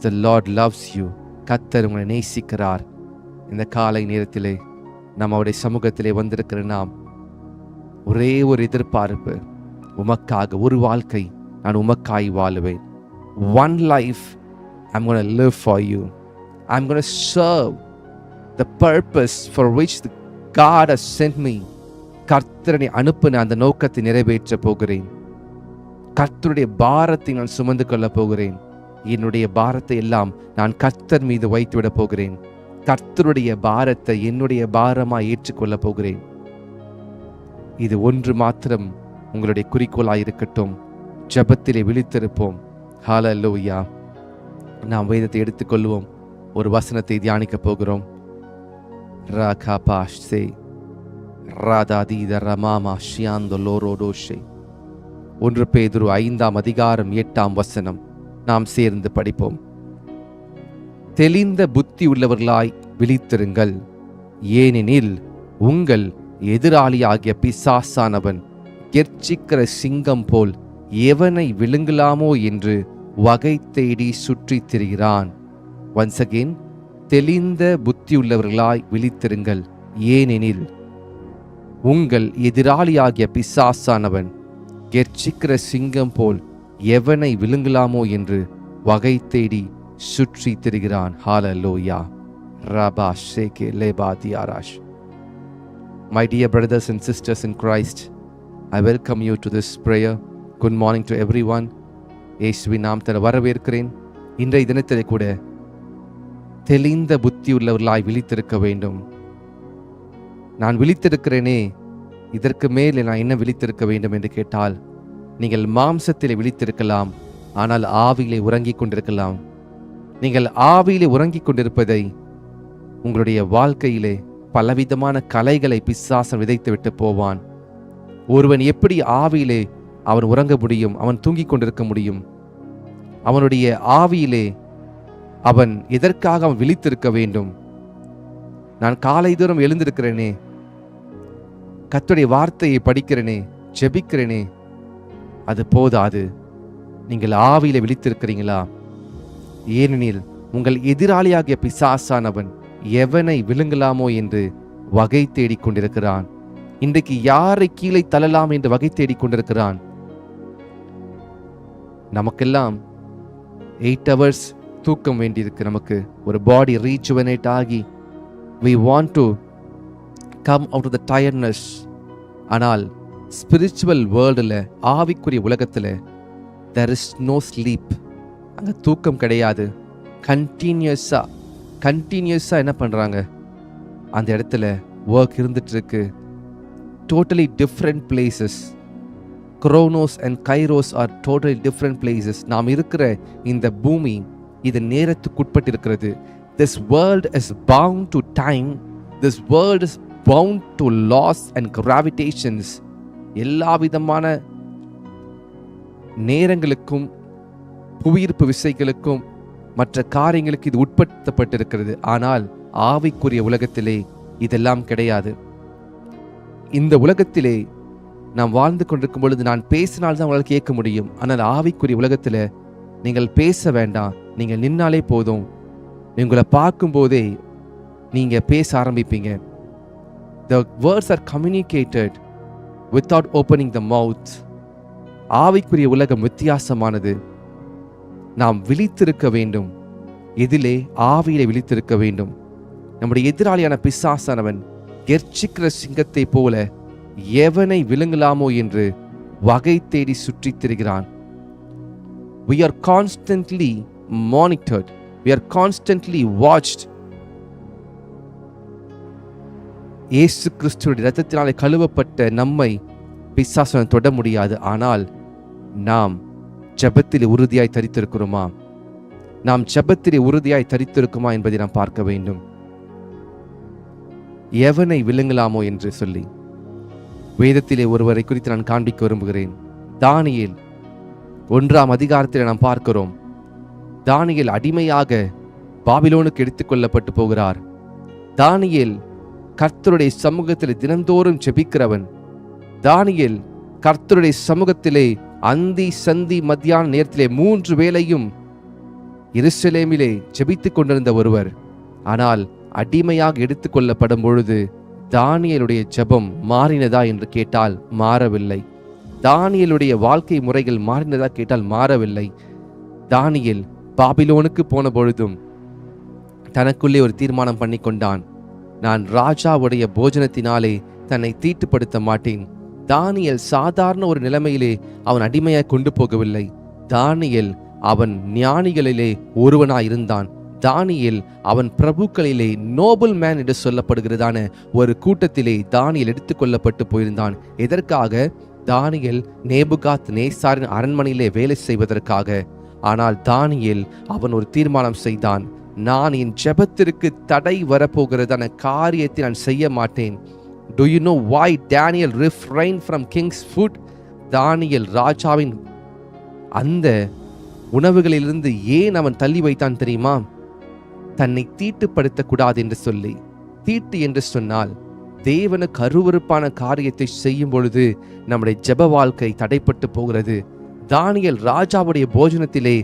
The Lord loves you. கர்த்தர் உங்களை நேசிக்கிறார். இந்த காலை நேரத்திலே நாம் அவருடைய சமூகத்திலே வந்திருக்கிற நாம் ஒரே ஒரு எதிர்பார்ப்பு, உமக்காக ஒரு வாழ்க்கை நான் உமக்காய் வாழுவேன். One life I'm going to live for you. I'm going to serve the purpose for which God has sent me. கர்த்தரை அனுப்பின அந்த நோக்கத்தை நிறைவேற்ற போகிறேன். கர்த்தருடைய பாரத்தை நான் சுமந்து கொள்ள போகிறேன். என்னுடைய பாரத்தை எல்லாம் நான் கர்த்தர் மீது வைத்துவிட போகிறேன். கர்த்தருடைய பாரத்தை என்னுடைய பாரமாய் ஏற்றுக்கொள்ள போகிறேன். இது ஒன்று மாத்திரம் உங்களுடைய குறிக்கோளாயிருக்கட்டும். ஜெபத்திலே விழித்திருப்போம். ஹல்லேலூயா. நாம் வேதத்தை எடுத்துக்கொள்வோம். ஒரு வசனத்தை தியானிக்க போகிறோம். ராகாபாஷே ராதாதீத ரமாமா ஷியாந்தோ லோரோடோஷே. 1 பேதுரு 5ஆம் அதிகாரம் 8ஆம் வசனம் நாம் சேர்ந்து படிப்போம். தெளிந்த புத்தி உள்ளவர்களாய் விழித்திருங்கள், ஏனெனில் உங்கள் எதிராளியாகிய பிசாசானவன் கெர்ச்சிக்கிற சிங்கம் போல் எவனை விழுங்கலாமோ என்று வகை தேடி சுற்றித் திரிகிறான். ஒன்ஸ் அகெயின், தெளிந்த புத்தியுள்ளவர்களாய் விழித்திருங்கள், ஏனெனில் உங்கள் எதிராளியாகிய பிசாசானவன் கெர்ச்சிக்கிற சிங்கம் போல் எவனை விழுங்கலாமோ என்று வகை தேடி சுற்றி திரிகிறான். ஹல்லேலூயா. ரபா ஷேகே லேபா தியாராஷ். My dear brothers and sisters in Christ, I welcome you to this prayer. Good morning to everyone. இயேசுவின் நாமத்தில் வரவேற்கிறேன். இன்றைய தினத்திலே கூட தெளிந்த புத்தி உள்ளவர்களாய் விழித்திருக்க வேண்டும். நான் விழித்திருக்கிறேனே, இதற்கு மேல் நான் என்ன விழித்திருக்க வேண்டும் என்று கேட்டால், நீங்கள் மாம்சத்திலே விழித்திருக்கலாம், ஆனால் ஆவியிலே உறங்கிக் கொண்டிருக்கலாம். நீங்கள் ஆவியிலே உறங்கிக் கொண்டிருப்பதை உங்களுடைய வாழ்க்கையிலே பலவிதமான கலைகளை பிசாசன் விதைத்துவிட்டு போவான். ஒருவன் எப்படி ஆவியிலே அவன் உறங்க முடியும்? அவன் தூங்கிக் கொண்டிருக்க முடியும். அவனுடைய ஆவியிலே அவன் எதற்காக அவன் விழித்திருக்க வேண்டும்? நான் காலை தூரம் எழுந்திருக்கிறேனே, கர்த்தருடைய வார்த்தையை படிக்கிறேனே, ஜெபிக்கிறேனே, அது போதாது. நீங்கள் ஆவியிலே விழித்திருக்கிறீங்களா? ஏனெனில் உங்கள் எதிராளியாகிய பிசாசானவன் எவனை விழுங்கலாமோ என்று வகை தேடிக் கொண்டிருக்கிறான். இன்றைக்கு யாரை கீழே தள்ளலாம் என்று வகை தேடிக் கொண்டிருக்கிறான். நமக்கெல்லாம் 8 hours தூக்கம் வேண்டியிருக்கு. நமக்கு ஒரு பாடி ரீஜுவனேட் ஆகி we want to come out of the tiredness. ஆனால் ஸ்பிரிச்சுவல் வேர்ல்டில், ஆவிக்குரிய உலகத்தில் there is no sleep. அங்கே தூக்கம் கிடையாது. கண்டினியூஸாக என்ன பண்ணுறாங்க? அந்த இடத்துல ஒர்க் இருந்துட்டு இருக்கு. Totally different places. Chronos and Kairos are totally different places. நாம் இருக்கிற இந்த பூமி இது நேரத்துக்குட்பட்டு இருக்கிறது. This world is bound to time. This world is bound to laws and gravitations. எல்லா விதமான நேரங்களுக்கும் புவியீர்ப்பு விசைகளுக்கும் மற்ற காரியங்களுக்கு இது உட்படுத்தப்பட்டிருக்கிறது. ஆனால் ஆவிக்குரிய உலகத்திலே இதெல்லாம் கிடையாது. இந்த உலகத்திலே நாம் வாழ்ந்து கொண்டிருக்கும் பொழுது நான் பேசினால்தான் உங்களால் கேட்க முடியும். ஆனால் ஆவிக்குரிய உலகத்தில் நீங்கள் பேச வேண்டாம், நீங்கள் நின்னாலே போதும். உங்களை பார்க்கும்போதே நீங்கள் பேச ஆரம்பிப்பீங்க. The words are communicated without opening the mouth. ஆவிக்குரிய உலகம் வித்தியாசமானது. நாம் விழித்திருக்க வேண்டும். எதிலே? ஆவியிலே விழித்திருக்க வேண்டும். நம்முடைய எதிராளியான பிசாசானவன் கெர்ச்சிக்கிற சிங்கத்தை போல எவனை விழுங்கலாமோ என்று வகை தேடி சுற்றித் திரிகிறான். We are constantly monitored. We are constantly watched. இயேசு கிறிஸ்துவின் இரத்தத்தினாலே கழுவப்பட்ட நம்மை பிசாசன் தொட முடியாது. ஆனால் நாம் ஜெபத்திலே உறுதியாய் தரித்திருக்கிறோமா? நாம் ஜெபத்திலே உறுதியாய் தரித்திருக்குமா என்பதை நாம் பார்க்க வேண்டும். எவனை விழுங்கலாமோ என்று சொல்லி வேதத்திலே ஒருவரை குறித்து நான் காண்பிக்க விரும்புகிறேன். தானியேல் 1ஆம் அதிகாரத்தில் நாம் பார்க்கிறோம். தானியேல் அடிமையாக பாபிலோனுக்கு எடுத்துக்கொள்ளப்பட்டு போகிறார். தானியேல் கர்த்தருடைய சமூகத்தில் தினந்தோறும் ஜெபிக்கிறவன். தானியேல் கர்த்தருடைய சமூகத்திலே அந்தி சந்தி மத்தியான நேரத்திலே 3 வேளையும் எருசலேமிலே ஜெபித்துக் கொண்டிருந்த ஒருவர். ஆனால் அடிமையாக எடுத்துக்கொள்ளப்படும் பொழுது தானியேலுடைய ஜெபம் மாறினதா என்று கேட்டால் மாறவில்லை. தானியேலுடைய வாழ்க்கை முறைகள் மாறினதா கேட்டால் மாறவில்லை. தானியேல் பாபிலோனுக்கு போன பொழுதும் தனக்குள்ளே ஒரு தீர்மானம் பண்ணி கொண்டான். நான் ராஜாவுடைய போஜனத்தினாலே தன்னை தீட்டுப்படுத்த மாட்டேன். தானியேல் சாதாரண ஒரு நிலைமையிலே அவன் அடிமையாய் கொண்டு போகவில்லை. தானியேல் அவன் ஞானிகளிலே ஒருவனாயிருந்தான். தானியேல் அவன் பிரபுக்களிலே நோபல் மேன் என்று சொல்லப்படுகிறதான ஒரு கூட்டத்திலே தானியேல் எடுத்துக்கொள்ளப்பட்டு போயிருந்தான். எதற்காக? தானியேல் நேபுகாத் நேசாரின் அரண்மனையிலே வேலை செய்வதற்காக. ஆனால் தானியேல் அவன் ஒரு தீர்மானம் செய்தான். நான் என் ஜெபத்திற்கு தடை வரப்போகிறதான காரியத்தை நான் செய்ய மாட்டேன். Do you know why Daniel refrained from king's food? தானியேல் ராஜாவின் அந்த உணவுகளிலிருந்து ஏன் அவன் தள்ளி வைத்தான் தெரியுமா? தன்னை தீட்டுப்படுத்தக்கூடாது என்று சொல்லி. தீட்டு என்று சொன்னால் தேவனுக்கு அருவருப்பான காரியத்தை செய்யும் பொழுது நம்முடைய ஜெப வாழ்க்கை தடைப்பட்டு போகிறது. தானியேல் ராஜாவுடைய போஜனத்திலே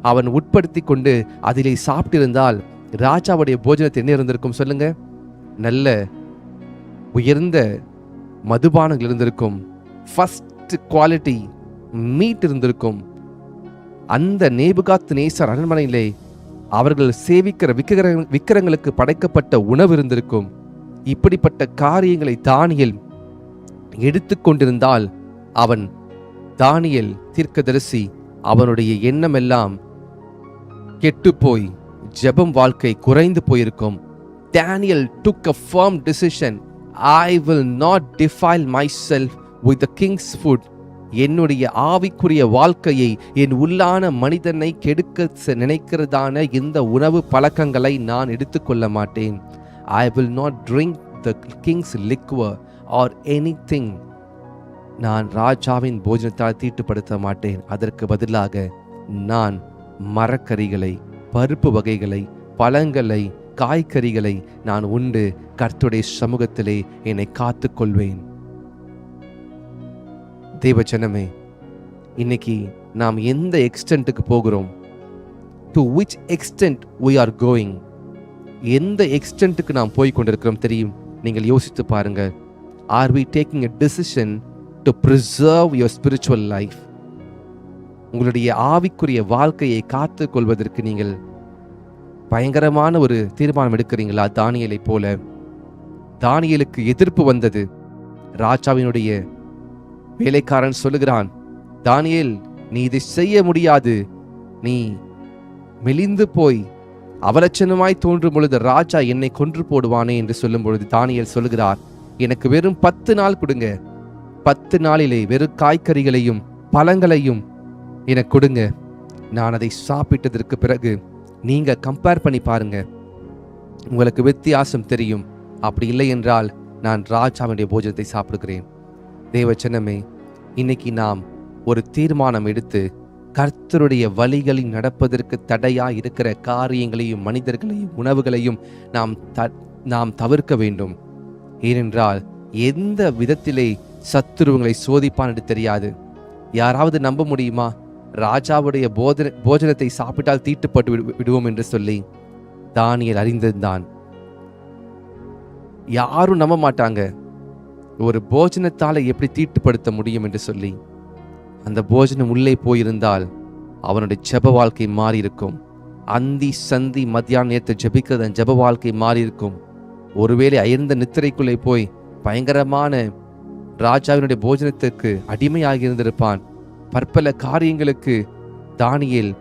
அவன் உட்படுத்தி கொண்டு அதிலே சாப்பிட்டிருந்தால் ராஜாவுடைய போஜனத்தில் என்ன இருந்திருக்கும் சொல்லுங்க? நல்ல உயர்ந்த மதுபானங்கள் இருந்திருக்கும். ஃபர்ஸ்ட் குவாலிட்டி மீட் இருந்திருக்கும். அந்த நேபுகாத் நேசார் அரண்மனையிலே அவர்கள் சேவிக்கிற விக்கிரங்களுக்கு படைக்கப்பட்ட உணவு இருந்திருக்கும். இப்படிப்பட்ட காரியங்களை தானியேல் எடுத்துக்கொண்டிருந்தால் தானியேல் தீர்க்கதரிசி அவனுடைய எண்ணம் எல்லாம் கெட்டுப்போய் ஜெபம் வாழ்க்கை குறைந்து போயிருக்கும். Daniel took a firm decision. I will not defile myself with the king's food. என்னுடைய ஆவிக்குரிய வாழ்க்கையை, என் உள்ளான மனிதனை கெடுக்க நினைக்கிறதான இந்த உணவு பழக்கங்களை நான் எடுத்துக்கொள்ள மாட்டேன். I will not drink the king's liquor or anything. நான் ராஜாவின் போஜனத்தால் தீட்டுப்படுத்த மாட்டேன். அதற்கு பதிலாக நான் மரக்கறிகளை, பருப்பு வகைகளை, பழங்களை, காய்கறிகளை நான் உண்டு கர்த்தருடைய சமூகத்திலே என்னை காத்துக்கொள்வேன். தேவஜனமே, இன்னைக்கு நாம் எந்த எக்ஸ்டென்ட்டுக்கு போகிறோம்? To which extent we are going? எந்த எக்ஸ்டென்ட்டுக்கு நாம் போய் கொண்டிருக்கிறோம் தெரியும்? நீங்கள் யோசித்து பாருங்க. Are we taking a decision to preserve your spiritual life? உங்களுடைய ஆவிக்குரிய வாழ்க்கையை காத்துக் கொள்வதற்கு நீங்கள் பயங்கரமான ஒரு தீர்மானம் எடுக்கிறீங்களா? தானியேலை போல. தானியேலுக்கு எதிர்ப்பு வந்தது. ராஜாவினுடைய வேலைக்காரன் சொல்லுகிறான், தானியேல், நீ இதை செய்ய முடியாது. நீ மெலிந்து போய் அவலட்சணமாய் தோன்றும் பொழுது ராஜா என்னை கொன்று போடுவானே என்று சொல்லும் பொழுது தானியேல் சொல்லுகிறார், எனக்கு வெறும் 10 நாள் கொடுங்க. 10 நாளிலே வெறும் காய்கறிகளையும் பழங்களையும் எனக்கு கொடுங்க. நான் அதை சாப்பிட்டதற்கு பிறகு நீங்க கம்பேர் பண்ணி பாருங்க, உங்களுக்கு வித்தியாசம் தெரியும். அப்படி இல்லை என்றால் நான் ராஜாவுடைய போஜனத்தை சாப்பிடுகிறேன். தேவச்சனமே, இன்னைக்கு நாம் ஒரு தீர்மானம் எடுத்து கர்த்தருடைய வழிகளில் நடப்பதற்கு தடையா இருக்கிற காரியங்களையும் மனிதர்களையும் உணவுகளையும் நாம் தவிர்க்க வேண்டும். ஏனென்றால் எந்த விதத்திலே சத்துருவங்களை சோதிப்பான் என்று தெரியாது. யாராவது நம்ப முடியுமா ராஜாவுடைய போஜனத்தை சாப்பிட்டால் தீட்டுப்பட்டு விடுவோம் என்று சொல்லி? தானியேல் அறிந்திருந்தான். யாரும் நம்ப மாட்டாங்க ஒரு போஜனத்தால எப்படி தீட்டுப்படுத்த முடியும் என்று சொல்லி. அந்த போஜனம் உள்ளே போயிருந்தால் அவனுடைய ஜெப வாழ்க்கை மாறி இருக்கும். அந்தி சந்தி மத்தியான நேரத்தை ஜெபிக்கிறது ஜெப வாழ்க்கை மாறி இருக்கும். ஒருவேளை அயர்ந்த நித்திரைக்குள்ளே போய் பயங்கரமான ராஜாவினுடைய போஜனத்திற்கு அடிமையாகி இருந்திருப்பான். பற்பல காரியங்களுக்கு தானியேல்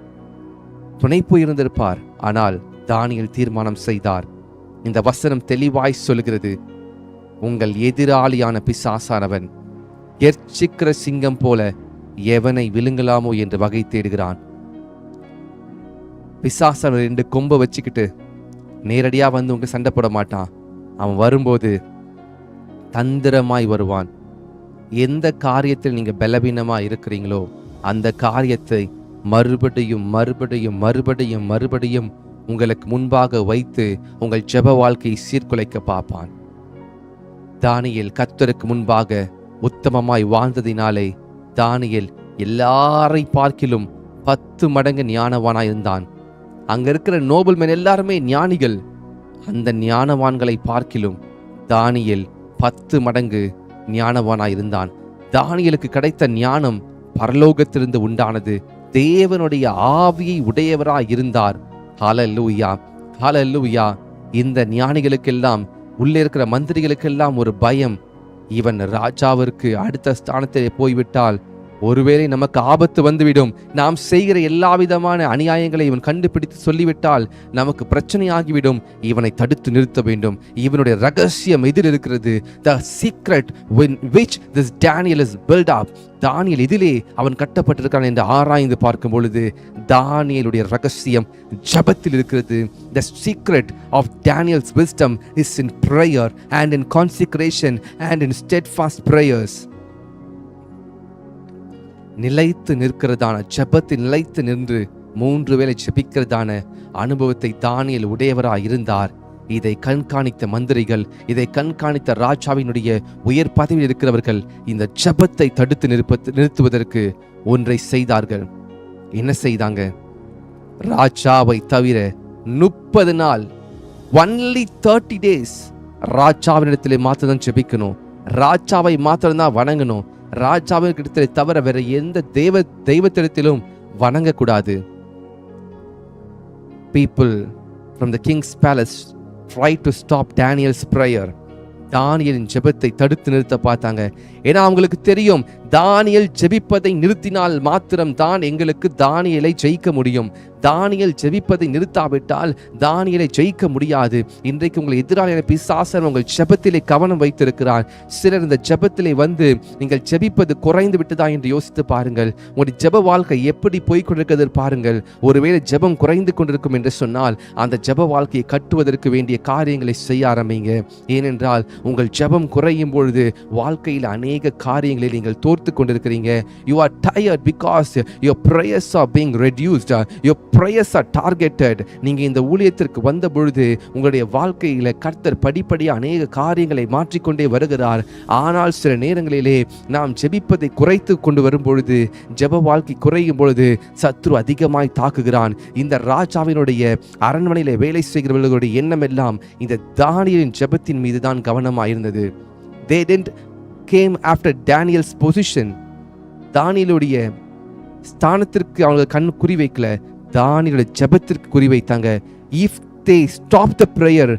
துணை போயிருந்திருப்பார். ஆனால் தானியேல் தீர்மானம் செய்தார். இந்த வசனம் தெளிவாய் சொல்கிறது, உங்கள் எதிராளியான பிசாசானவன் கெர்ச்சிக்கிற சிங்கம் போல எவனை விழுங்கலாமோ என்று வகை தேடுகிறான். பிசாசானவன் 2 கொம்பை வச்சுக்கிட்டு நேரடியா வந்து உங்க சண்டை போட மாட்டான். அவன் வரும்போது தந்திரமாய் வருவான். எந்த காரியத்தில் நீங்க பலவீனமா இருக்கிறீங்களோ அந்த காரியத்தை மறுபடியும் மறுபடியும் மறுபடியும் மறுபடியும் உங்களுக்கு முன்பாக வைத்து உங்கள் ஜெப வாழ்க்கையை சீர்குலைக்க பார்ப்பான். தானியேல் கர்த்தருக்கு முன்பாக உத்தமமாய் வாழ்ந்ததினாலே தானியேல் எல்லாரை பார்க்கிலும் 10 மடங்கு ஞானவானா இருந்தான். அங்க இருக்கிற நோபல்மேன் எல்லாருமே ஞானிகள். அந்த ஞானவான்களை பார்க்கிலும் தானியேல் 10 மடங்கு ஞானவானா இருந்தான். தானியேலுக்கு கிடைத்த ஞானம் பரலோகத்திலிருந்து உண்டானது. தேவனுடைய ஆவியை உடையவராய் இருந்தார். ஹல்லேலூயா, ஹல்லேலூயா. இந்த ஞானிகளுக்கெல்லாம், உள்ளே இருக்கிற மந்திரிகளுக்கெல்லாம் ஒரு பயம். இவன் ராஜாவிற்கு அடுத்த ஸ்தானத்திலே போய்விட்டால் ஒருவேளை நமக்கு ஆபத்து வந்துவிடும். நாம் செய்கிற எல்லா விதமான அநியாயங்களை இவன் கண்டுபிடித்து சொல்லிவிட்டால் நமக்கு பிரச்சனையாகிவிடும். இவனை தடுத்து நிறுத்த வேண்டும். இவனுடைய ரகசியம் எதில் இருக்கிறது? The secret in which this Daniel is built up. தானியேல் இதிலே அவன் கட்டப்பட்டிருக்கான் என்று ஆராய்ந்து பார்க்கும் பொழுது தானியேலுடைய ரகசியம் ஜெபத்தில் இருக்கிறது. The secret of Daniel's wisdom is in prayer and in consecration and in steadfast prayers. நிலைத்து நிற்கிறதான ஜெபத்தில் நிலைத்து நின்று 3 வேளை ஜெபிக்கிறதான அனுபவத்தை தானியேல் உடையவராய் இருந்தார். இதை கண்காணித்த மந்திரிகள், இதை கண்காணித்த ராஜாவினுடைய உயர் பதவியில் இருக்கிறவர்கள் இந்த ஜெபத்தை தடுத்து நிறுத்துவதற்கு ஒன்றை செய்தார்கள். என்ன செய்தாங்க? ராஜாவை தவிர 30 நாள், only 30 days ராஜாவினிடத்திலே மாத்திரம் ஜெபிக்கணும். ராஜாவை மாத்திரம் தான் வணங்கணும். ராஜாவின் இடத்திலே தவிர வேற எந்த தெய்வத்திடத்திலும் வணங்கக்கூடாது. People from the king's palace tried to stop Daniel's prayer. தானியேலின் ஜெபத்தை தடுத்து நிறுத்த பார்த்தாங்க. ஏன்னா அவங்களுக்கு தெரியும், தானியேல் ஜெபிப்பதை நிறுத்தினால் மாத்திரம் தான் எங்களுக்கு தானியேலை ஜெயிக்க முடியும். தானியேல் ஜெபிப்பதை நிறுத்தாவிட்டால் தானியேலை ஜெயிக்க முடியாது. இன்றைக்கு உங்கள் எதிராளியான பிசாசன் உங்கள் ஜெபத்திலே கவனம் வைத்திருக்கிறார். சிலர் இந்த ஜெபத்திலே வந்து நீங்கள் ஜெபிப்பது குறைந்து விட்டதா என்று யோசித்து பாருங்கள். உங்களுடைய ஜெப வாழ்க்கை எப்படி போய்கொண்டிருக்கிறது பாருங்கள். ஒருவேளை ஜெபம் குறைந்து கொண்டிருக்கும் என்று சொன்னால் அந்த ஜெப வாழ்க்கையை கட்டுவதற்கு வேண்டிய காரியங்களை செய்ய ஆரம்பிங்க. ஏனென்றால் உங்கள் ஜெபம் குறையும் பொழுது வாழ்க்கையில் அநேக காரியங்களை நீங்கள் தோர்த்து கொண்டிருக்கிறீங்க. You are tired because your prayers are being reduced. Your prayers are targeted. நீங்க இந்த ஊழியத்திற்கு வந்த பொழுது உங்களுடைய வாழ்க்கையில கர்த்தர் படிப்படியாக அநேக காரியங்களை மாற்றிக்கொண்டே வருகிறார். ஆனால் சில நேரங்களிலே நாம் ஜெபிப்பதை குறைத்து கொண்டு வரும் பொழுது, ஜெப வாழ்க்கை குறையும் பொழுது சத்ரு அதிகமாய் தாக்குகிறான். இந்த ராஜாவினுடைய அரண்மனையிலே வேலை செய்கிறவர்களுடைய எண்ணம் எல்லாம் இந்த தானியேலின் ஜெபத்தின் மீது தான் கவனமாயிருந்தது. They didn't came after Daniel's position. தானியேலுடைய ஸ்தானத்திற்கு அவங்க கண் குறி வைக்கல, தானியேலுடைய ஜெபத்திற்கு குறி வைத்தாங்க. If they stop the prayer,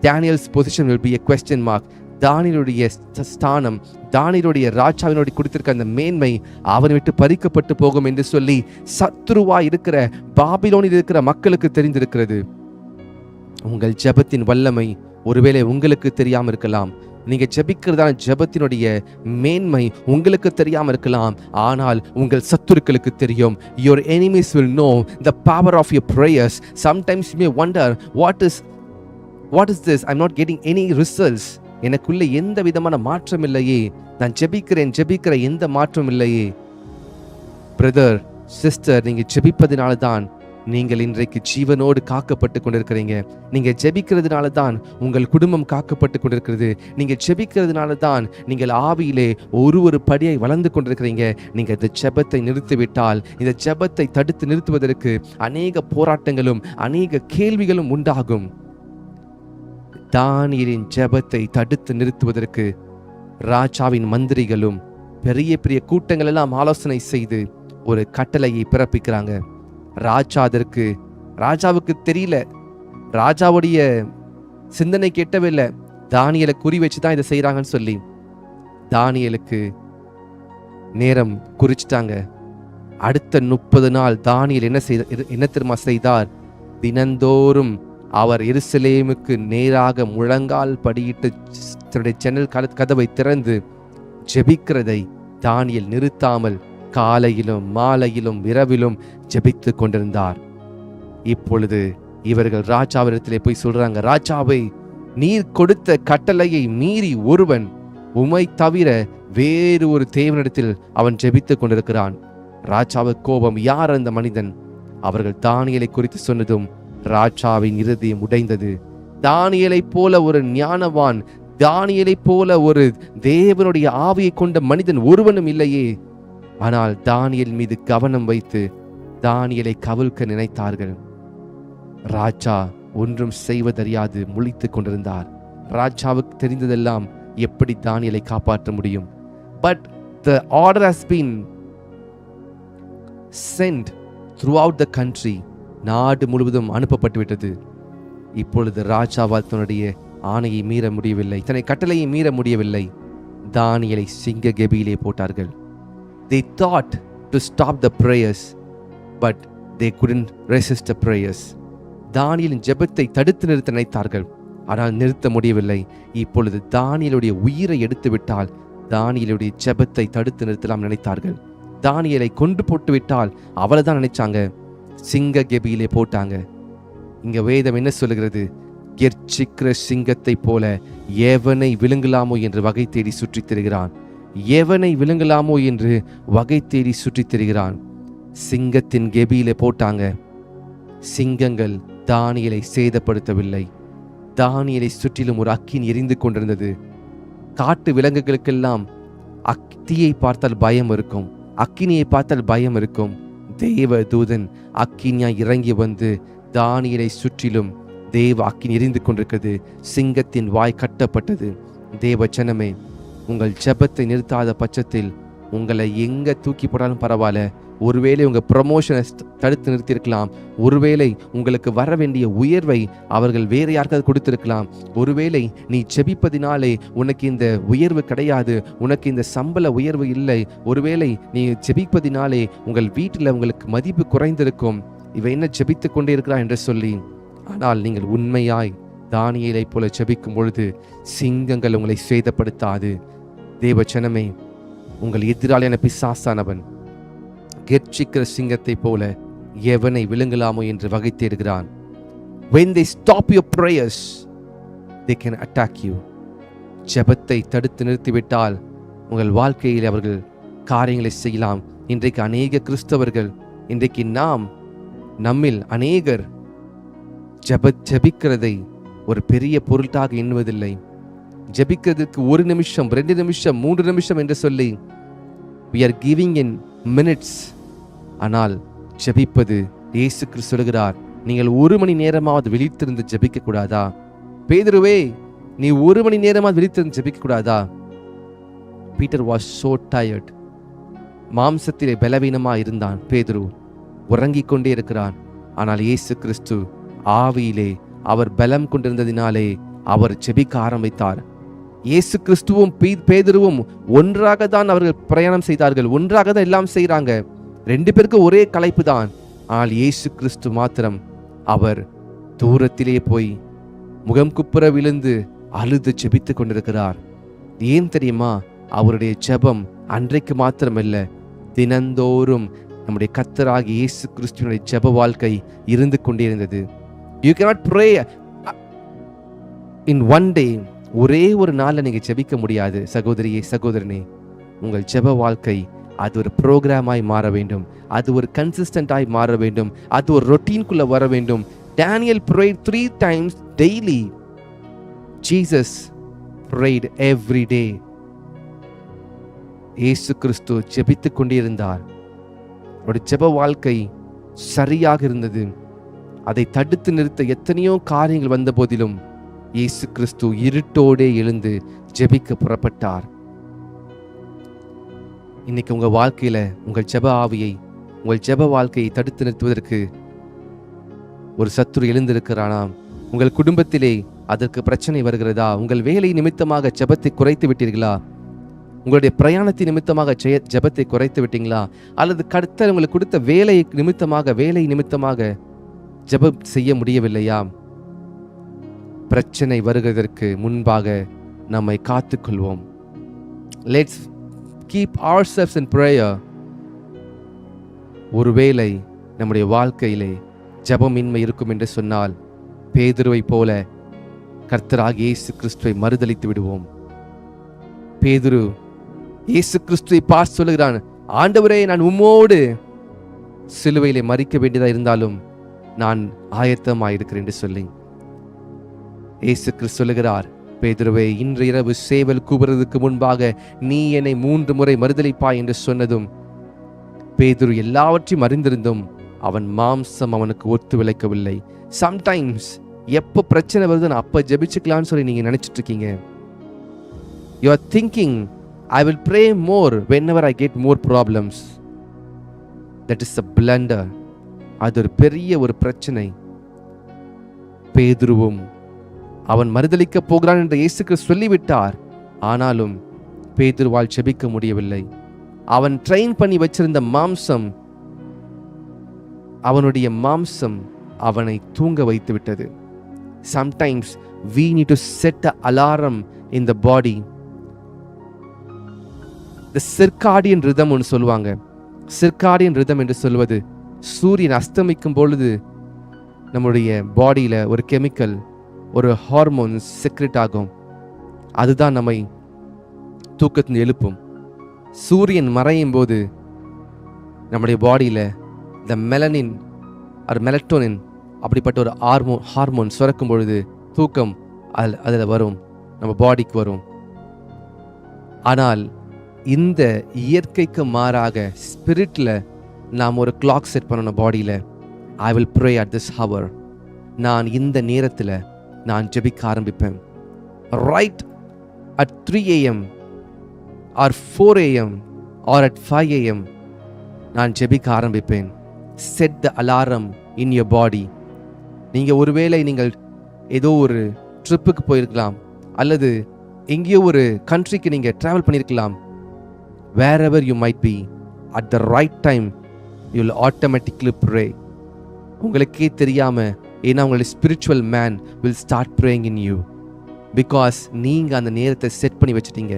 Daniel's position will be a question mark. தானியேலுடைய ஸ்தானம், தானியேலுடைய ராஜாவினுடைய கொடுத்திருக்க அந்த மேன்மை அவனை விட்டு பறிக்கப்பட்டு போகும் என்று சொல்லி சத்ருவா இருக்கிற பாபிலோனில் இருக்கிற மக்களுக்கு தெரிந்திருக்கிறது. உங்கள் ஜெபத்தின் வல்லமை ஒருவேளை உங்களுக்கு தெரியாம இருக்கலாம். நீங்க ஜெபிக்கிறதான ஜெபத்தினுடைய மேன்மை உங்களுக்கு தெரியாம இருக்கலாம். ஆனால் உங்கள் சத்துருக்களுக்கு தெரியும். Your enemies will know the power of your prayers. Sometimes you may wonder, what is this? I'm not getting any results. எனக்குள்ள எந்த விதமான மாற்றம் இல்லையே. நான் ஜெபிக்கிற எந்த மாற்றம் இல்லையே. பிரதர், சிஸ்டர், நீங்க ஜெபிப்பதினால தான் நீங்கள் இன்றைக்கு ஜீவனோடு காக்கப்பட்டு கொண்டிருக்கிறீங்க. நீங்க ஜெபிக்கிறதுனால தான் உங்கள் குடும்பம் காக்கப்பட்டு கொண்டிருக்கிறது. நீங்க ஜெபிக்கிறதுனால தான் நீங்கள் ஆவியிலே ஒரு படியை வளர்ந்து கொண்டிருக்கிறீங்க. நீங்க இந்த ஜெபத்தை நிறுத்திவிட்டால், இந்த ஜெபத்தை தடுத்து நிறுத்துவதற்கு அநேக போராட்டங்களும் அநேக கேள்விகளும் உண்டாகும். தானியேலின் ஜெபத்தை தடுத்து நிறுத்துவதற்கு ராஜாவின் மந்திரிகளும் பெரிய பெரிய கூட்டங்கள் எல்லாம் ஆலோசனை செய்து ஒரு கட்டளையை பிறப்பிக்கிறாங்க. ராஜாவுக்கு தெரியல, ராஜாவுடைய சிந்தனை கேட்டவில்லை. தானியேலை குறி வச்சுதான் இதை செய்யறாங்கன்னு சொல்லி தானியேலுக்கு நேரம் குறிச்சிட்டாங்க. அடுத்த 30 நாள் தானியேல் என்ன தெரியுமா செய்தார்? தினந்தோறும் அவர் எருசலேமுக்கு நேராக முழங்கால் படியிட்டு தன்னுடைய ஜன்னல் கதவை திறந்து ஜெபிக்கிறதை தானியேல் நிறுத்தாமல் காலையிலும் மாலையிலும் இரவிலும் ஜெபித்து கொண்டிருந்தார். இப்பொழுது இவர்கள் ராஜாவிடத்திலே போய் சொல்றாங்க, ராஜாவை, நீர் கொடுத்த கட்டளையை மீறி ஒருவன் உம்மை தவிர வேறு ஒரு தேவனிடத்தில் அவன் ஜெபித்து கொண்டிருக்கிறான். ராஜாவுக்கு கோபம். யார் அந்த மனிதன்? அவர்கள் தானியேலை குறித்து சொன்னதும் ராஜாவின் இருதயம் உடைந்தது. தானியேலை போல ஒரு ஞானவான், தானியேலை போல ஒரு தேவனுடைய ஆவியை கொண்ட மனிதன் ஒருவனும் இல்லையே. ஆனால் தானியேல் மீது கவனம் வைத்து தானியேலை கவிழ்க்க நினைத்தார்கள். ராஜா ஒன்றும் செய்வதறியாது முழித்துக் கொண்டிருந்தார். ராஜாவுக்கு தெரிந்ததெல்லாம் எப்படி தானியேலை காப்பாற்ற முடியும். But the order has been sent throughout the country. நாடு முழுவதும் அனுப்பப்பட்டு விட்டது. இப்பொழுது ராஜாவால் தன்னுடைய ஆணையை மீற முடியவில்லை, தன்னை கட்டளையை மீற முடியவில்லை. தானியேலை சிங்க கெபியிலே போட்டார்கள். They thought to stop the prayers, but they couldn't resist the prayers. தானியேலின் ஜெபத்தை தடுத்து நிறுத்த நினைத்தார்கள், ஆனால் நிறுத்த முடியவில்லை. இப்பொழுது தானியேலுடைய உயிரை எடுத்து விட்டால் தானியேலுடைய ஜெபத்தை தடுத்து நிறுத்தலாம் நினைத்தார்கள். தானியேலை கொன்று போட்டு விட்டால் அவளைதான் நினைச்சாங்க. சிங்க கெபியிலே போட்டாங்க. இங்க வேதம் என்ன சொல்லுகிறது? கெர்ச்சிக்கிற சிங்கத்தை போல எவனை விழுங்கலாமோ என்று வகை தேடி சுற்றித் திரிகிறான். எவனை விழுங்கலாமோ என்று வகை தேடி சுற்றித் திரிகிறான். சிங்கத்தின் கெபியிலே போட்டாங்க. சிங்கங்கள் தானியேலை சேதப்படுத்தவில்லை. தானியேலை சுற்றிலும் ஒரு அக்கினி எரிந்து கொண்டிருந்தது. காட்டு விலங்குகளுக்கெல்லாம் தீயை பார்த்தால் பயம் இருக்கும், அக்கினியை பார்த்தால் பயம் இருக்கும். தேவ தூதன் அக்கினியா இறங்கி வந்து தானியேலை சுற்றிலும் தேவ அக்கினி எரிந்து கொண்டிருக்கிறது. சிங்கத்தின் வாய் கட்டப்பட்டது. தேவ ஜனமே, உங்கள் ஜெபத்தை நிறுத்தாத பட்சத்தில் உங்களை எங்க தூக்கி போடாலும் பரவாயில்ல. ஒருவேளை உங்க ப்ரமோஷனை தடுத்து நிறுத்தியிருக்கலாம். ஒருவேளை உங்களுக்கு வர வேண்டிய உயர்வை அவர்கள் வேறு யாருக்காவது கொடுத்திருக்கலாம். ஒருவேளை நீ ஜெபிப்பதினாலே உனக்கு இந்த உயர்வு கிடையாது, உனக்கு இந்த சம்பள உயர்வு இல்லை. ஒருவேளை நீ ஜெபிப்பதினாலே உங்கள் வீட்டில் உங்களுக்கு மதிப்பு குறைந்திருக்கும். இவை என்ன ஜெபித்து கொண்டே இருக்கிறார் என்று சொல்லி, ஆனால் நீங்கள் உண்மையாய் தானியேலை போல ஜெபிக்கும் பொழுது சிங்கங்கள் உங்களை சேதப்படுத்தாது. தேவ ஜனமே, உங்கள் எதிராளியான பிசாசானவன் கெர்ச்சிக்கிற சிங்கத்தை போல எவனை விழுங்கலாமோ என்று வகை தேடுகிறான். When they stop your prayers, they can attack you. ஜெபத்தை தடுத்து நிறுத்திவிட்டால் உங்கள் வாழ்க்கையில் அவர்கள் காரியங்களை செய்யலாம். இன்றைக்கு அநேக கிறிஸ்தவர்கள், இன்றைக்கு நம்மில் அநேகர் ஜெபிக்கிறதை ஒரு பெரிய பொருட்டாக எண்ணுவதில்லை. ஜெபிக்கிறதுக்கு 1 நிமிஷம், 2 நிமிஷம், 3 நிமிஷம் என்று சொல்லி we are giving in minutes. ஆனால் ஜெபிப்பது, இயேசு கிறிஸ்து சொல்கிறார், நீங்கள் 1 மணி நேரமாவது விழித்திருந்து ஜெபிக்க கூடாதா? பேதுருவே, நீ 1 மணி நேரமாவது விழித்திருந்து ஜெபிக்க கூடாதா? Peter was so tired. மாம்சத்திலே பலவீனமா இருந்தான் பேதுரு, உறங்கிக் கொண்டே இருக்கிறான். ஆனால் இயேசு கிறிஸ்து ஆவியிலே அவர் பலம் கொண்டிருந்ததினாலே அவர் ஜெபிக்க ஆரம்பித்தார். இயேசு கிறிஸ்துவும் பேதுருவும் ஒன்றாக தான் அவர்கள் பிரயாணம் செய்தார்கள். ஒன்றாக தான் எல்லாம் செய்கிறாங்க. 2 பேருக்கு ஒரே களைப்பு தான். ஆனால் இயேசு கிறிஸ்து மாத்திரம் அவர் தூரத்திலே போய் முகம் குப்புற விழுந்து அழுது ஜெபித்து கொண்டிருக்கிறார். ஏன் தெரியுமா? அவருடைய ஜெபம் அன்றைக்கு மாத்திரமல்ல, தினந்தோறும் நம்முடைய கர்த்தராகிய இயேசு கிறிஸ்துவினுடைய ஜெப வாழ்க்கை இருந்து கொண்டே இருந்தது. You cannot pray in one day. ஒரே ஒரு நாள்ல நீங்க ஜெபிக்க முடியாது. சகோதரியே, சகோதரனே, உங்கள் ஜெப வாழ்க்கை அது ஒரு ப்ரோக்ராமாய் மாற வேண்டும். அது ஒரு கன்சிஸ்டன்டாய் மாற வேண்டும். அது ஒரு ரொட்டீன்குள்ள வர வேண்டும். Daniel prayed 3 times daily. Jesus prayed every day. இயேசு கிறிஸ்து ஜெபித்துக் கொண்டிருந்தார். அவருடைய ஜெப வாழ்க்கை சரியாக இருந்தது. அதை தடுத்து நிறுத்த எத்தனையோ காரியங்கள் வந்த போதிலும் இயேசு கிறிஸ்து இருட்டோடே எழுந்து ஜெபிக்க புறப்பட்டார். இன்னைக்கு உங்க வாழ்க்கையில உங்கள் ஜெப ஆவியை, உங்கள் ஜெப வாழ்க்கையை தடுத்து நிறுத்துவதற்கு ஒரு சத்துரு எழுந்திருக்கிறானா? உங்கள் குடும்பத்திலே அதற்கு பிரச்சனை வருகிறதா? உங்கள் வேலை நிமித்தமாக ஜெபத்தை குறைத்து விட்டீர்களா? உங்களுடைய பிரயாணத்தின் நிமித்தமாக ஜெபத்தை குறைத்து விட்டீங்களா? அல்லது கர்த்தர் உங்களுக்கு கொடுத்த வேலை நிமித்தமாக ஜெபம் செய்ய முடியவில்லையா? பிரச்சனை வருவதற்கு முன்பாக நம்மை காத்துக்கொள்வோம். Let's keep ourselves in prayer. ஒருவேளை நம்முடைய வாழ்க்கையிலே ஜெபமின்மை இருக்கும் என்று சொன்னால், பேதுருவை போல கர்த்தராகிய இயேசு கிறிஸ்துவை மறுதலித்து விடுவோம். பேதுரு இயேசு கிறிஸ்துவை பார்த்து சொல்லுகிறான், ஆண்டவரே, நான் உம்மோடு சிலுவையிலே மரிக்க வேண்டியதா இருந்தாலும் நான் ஆயத்தமாயிருக்கிறேன் என்று சொல்லி இயேசு கிறிஸ்து சொல்லுகிறார், பேதுருவே, இன்று இரவு சேவல் கூவுறதுக்கு முன்பாக நீ என்னை 3 முறை மறுதலிப்பாய் என்று சொன்னதும் பேதுரு எல்லாவற்றையும் அறிந்திருந்தும் அவன் மாம்சம் அவனுக்கு ஒத்து விளைக்கவில்லை. சம்டைம்ஸ் எப்போ பிரச்சனை வருது நான் அப்போ ஜெபிச்சுக்கலான்னு சொல்லி நீங்கள் நினச்சிட்டு இருக்கீங்க. You are thinking I will pray more whenever I get more problems. That is a blunder. அது ஒரு பெரிய ஒரு பிரச்சனை. பேதுருவும் அவன் மறுதலிக்க போகிறான் என்று இயேசு கிறிஸ்து சொல்லிவிட்டார். ஆனாலும் பேதுருவால் ஜெபிக்க முடியவில்லை. அவன் ட்ரெயின் பண்ணி வச்சிருந்த மாம்சம், அவனுடைய மாம்சம் அவனை தூங்க வைத்து விட்டது. Sometimes we need to set an alarm in the body. The circadian rhythm ஒன்று சொல்லுவாங்க. circadian rhythm என்று சொல்வது சூரியன் அஸ்தமிக்கும் பொழுது நம்முடைய பாடியில ஒரு கெமிக்கல், ஒரு ஹார்மோன் செக்ரெட் ஆகும். அதுதான் நம்மை தூக்கத்தில் எழுப்பும். சூரியன் மறையும் போது நம்முடைய பாடியில இந்த மெலனின் ஒரு மெலட்டோனின் அப்படிப்பட்ட ஒரு ஹார்மோன் சுரக்கும் பொழுது தூக்கம் அதில் வரும், நம்ம பாடிக்கு வரும். ஆனால் இந்த இயற்கைக்கு மாறாக ஸ்பிரிட்ல நாம் ஒரு கிளாக் செட் பண்ணணும் பாடியில். I will pray at this hour. நான் இந்த நேரத்தில் நான் ஜெபிக்க ஆரம்பிப்பேன். Right at 3 AM or 4 AM or at 5 AM நான் ஜெபிக்க ஆரம்பிப்பேன். Set the alarm in your body. நீங்கள் ஒருவேளை நீங்கள் ஏதோ ஒரு ட்ரிப்புக்கு போயிருக்கலாம், அல்லது எங்கேயோ ஒரு கண்ட்ரிக்கு நீங்கள் ட்ராவல் பண்ணியிருக்கலாம். wherever you might be, at the right time you will automatically pray. உங்களுக்கே தெரியாம, ஏன்னா உங்களுடைய spiritual man will start praying in you because நீங்க அந்த நேரத்தை செட் பண்ணி வச்சிட்டீங்க.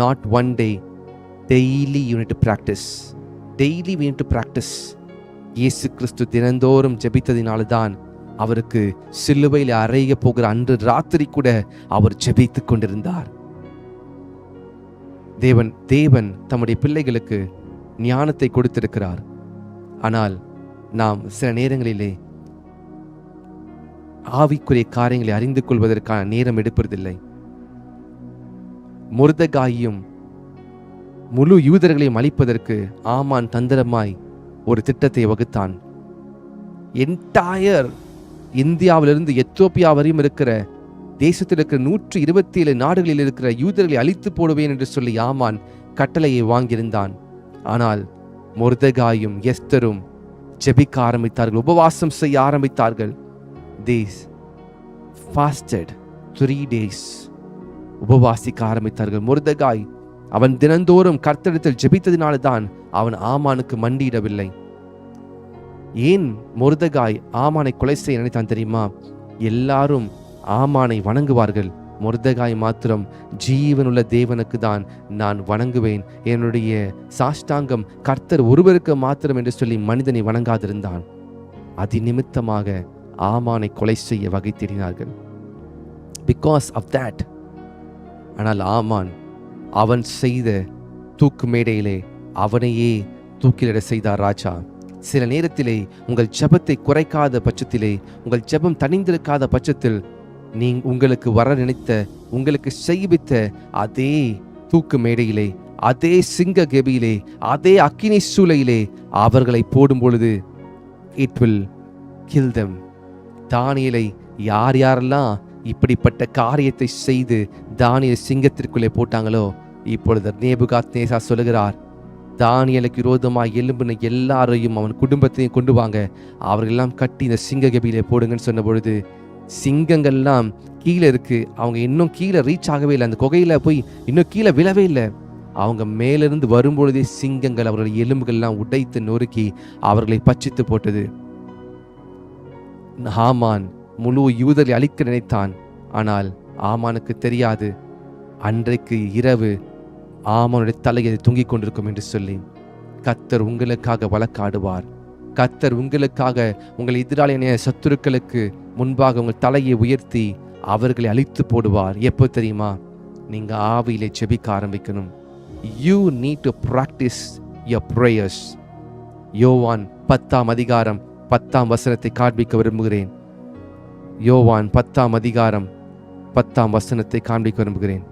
not one day, daily you need to practice. daily we need to practice. இயேசு கிறிஸ்து தினந்தோறும் ஜெபித்ததினால்தான் அவருக்கு சிலுவையில் அறைய போகிற அன்று ராத்திரி கூட அவர் ஜெபித்துக் கொண்டிருந்தார். தேவன் தம்முடைய பிள்ளைகளுக்கு ஞானத்தை கொடுத்திருக்கிறார். ஆனால் நாம் சில நேரங்களிலே ஆவிக்குரிய காரியங்களை அறிந்து கொள்வதற்கான நேரம் எடுப்பதில்லை. மொர்தெகாயும் முழு யூதர்களையும் அழிப்பதற்கு ஆமான் தந்திரமாய் ஒரு திட்டத்தை வகுத்தான். என்டையர் இந்தியாவிலிருந்து எத்தியோப்பியா வரையும் இருக்கிற தேசத்தில் இருக்கிற 127 நாடுகளில் இருக்கிற யூதர்களை அழித்து போடுவேன் என்று சொல்லி ஆமான் கட்டளையை வாங்கியிருந்தான். ஆனால் மொர்தெகாயும் எஸ்தரும் ஜெபிக்க ஆரம்பித்தார்கள், உபவாசம் செய்ய ஆரம்பித்தார்கள். They fasted 3 days. உபவாசிக்க ஆரம்பித்தார்கள். மொர்தெகாய் அவன் தினந்தோறும் கர்த்தரிடத்தில் ஜெபித்ததினால்தான் அவன் ஆமானுக்கு மண்டியிடவில்லை. ஏன் மொர்தெகாய் ஆமானை கொலை செய்ய நினைத்தான் தெரியுமா? எல்லாரும் ஆமானை வணங்குவார்கள், மொர்தெகாய் மாத்திரம் ஜீவனுள்ள தேவனுக்கு தான் நான் வணங்குவேன், என்னுடைய சாஷ்டாங்கம் கர்த்தர் ஒருவருக்கு மாத்திரம் என்று சொல்லி மனிதனை வணங்காதிருந்தான். அதி நிமித்தமாக ஆமானை கொலை செய்ய வகை தேடினார்கள். Because of that. ஆனால் ஆமான் அவன் செய்த தூக்கு மேடையிலே அவனையே தூக்கிலிட செய்தார் ராஜா. சில நேரத்திலே உங்கள் ஜெபத்தை குறைக்காத பட்சத்திலே, உங்கள் ஜெபம் தணிந்திருக்காத பட்சத்தில், உங்களுக்கு வர நினைத்த, உங்களுக்கு செய்வித்த அதே தூக்கு மேடையிலே, அதே சிங்க கெபியிலே, அதே அக்கினி சூளையிலே அவர்களை போடும் பொழுது it will kill them. தானியேலை யாரெல்லாம் இப்படிப்பட்ட காரியத்தை செய்து தானியேல் சிங்கத்திற்குள்ளே போட்டாங்களோ, இப்பொழுது நேபுகாத்நேசார் சொல்லுகிறார், தானியேலுக்கு விரோதமாக எழும்பின எல்லாரையும் அவன் குடும்பத்தையும் கொண்டு வாங்க, அவர்களெல்லாம் கட்டி இந்த சிங்க கெபியிலே போடுங்கன்னு சொன்ன பொழுது சிங்கங்கள்லாம் கீழே இருக்கு, அவங்க இன்னும் கீழே ரீச் ஆகவே இல்லை, அந்த குகையில போய் இன்னும் கீழே விழவே இல்லை. அவங்க மேலிருந்து வரும்பொழுதே சிங்கங்கள் அவர்களுடைய எலும்புகள்லாம் உடைத்து நொறுக்கி அவர்களை பட்சித்து போட்டது. ஆமான் முழு யூதரை அழிக்க நினைத்தான். ஆனால் ஆமானுக்கு தெரியாது, அன்றைக்கு இரவு ஆமானுடைய தலையை தொங்கிக் கொண்டிருக்கும் என்று சொல்லி. கர்த்தர் உங்களுக்காக வழக்காடுவார். கர்த்தர் உங்களுக்காக உங்கள் எதிராளியான சத்துருக்களுக்கு முன்பாக உங்கள் தலையை உயர்த்தி அவர்களை அழித்து போடுவார். எப்போ தெரியுமா? நீங்க ஆவியிலே ஜெபிக்க ஆரம்பிக்கணும். You need to practice your prayers. யோவான் 10:10 காண்பிக்க விரும்புகிறேன். யோவான் 10:10 காண்பிக்க விரும்புகிறேன்.